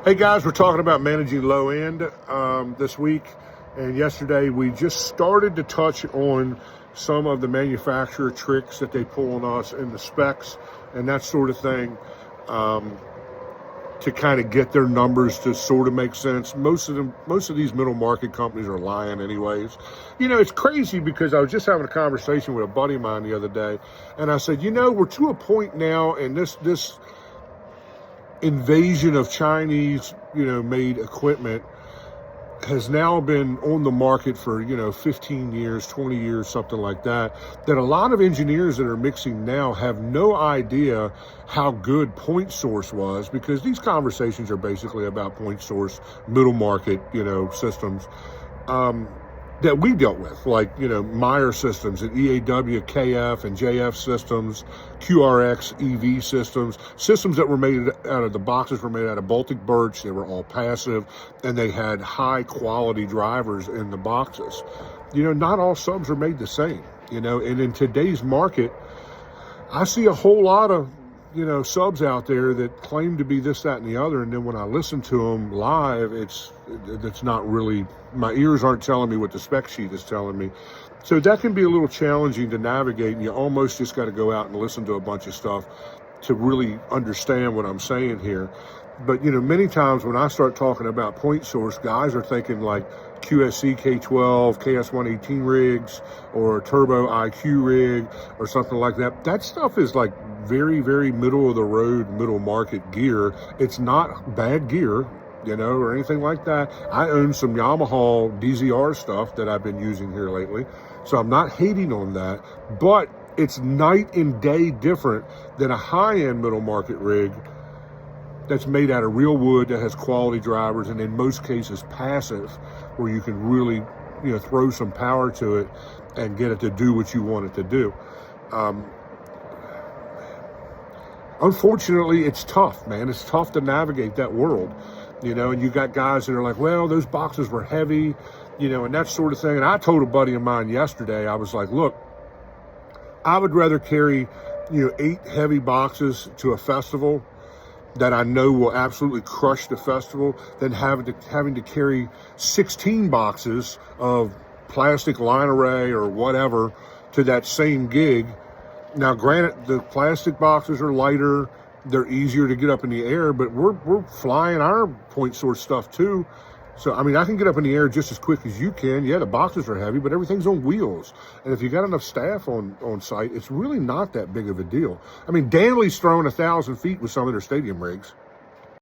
Hey guys, we're talking about managing low end this week, and yesterday we just started to touch on some of the manufacturer tricks that they pull on us in the specs and that sort of thing, to kind of get their numbers to sort of make sense. Most of these middle market companies are lying anyways. You know, it's crazy because I was just having a conversation with a buddy of mine the other day, and I said, you know, we're to a point now in this invasion of Chinese, made equipment has now been on the market for, 15 years, 20 years, something like that a lot of engineers that are mixing now have no idea how good point source was, because these conversations are basically about point source, middle market, systems. That we dealt with, like, Meyer systems and EAW, KF and JF systems, QRX, EV systems that were made out of, the boxes were made out of Baltic birch. They were all passive, and they had high quality drivers in the boxes. Not all subs are made the same, and in today's market, I see a whole lot of, subs out there that claim to be this, that, and the other. And then when I listen to them live, it's not really, my ears aren't telling me what the spec sheet is telling me. So that can be a little challenging to navigate. And you almost just got to go out and listen to a bunch of stuff to really understand what I'm saying here. But, many times when I start talking about point source, guys are thinking like QSC K12, KS118 rigs, or Turbo IQ rig, or something like that. That stuff is like very, very middle of the road, middle market gear. It's not bad gear, or anything like that. I own some Yamaha DZR stuff that I've been using here lately, so I'm not hating on that, but it's night and day different than a high-end middle market rig that's made out of real wood, that has quality drivers, and in most cases passive, where you can really, throw some power to it and get it to do what you want it to do. Unfortunately, it's tough, man. It's tough to navigate that world, and you got guys that are like, well, those boxes were heavy, and that sort of thing. And I told a buddy of mine yesterday, I was like, look, I would rather carry, 8 heavy boxes to a festival that I know will absolutely crush the festival than having to carry 16 boxes of plastic line array or whatever to that same gig. Now, granted, the plastic boxes are lighter, they're easier to get up in the air, but we're flying our point source stuff too. So, I mean, I can get up in the air just as quick as you can. Yeah, the boxes are heavy, but everything's on wheels. And if you got enough staff on site, it's really not that big of a deal. I mean, Danley's throwing 1,000 feet with some of their stadium rigs.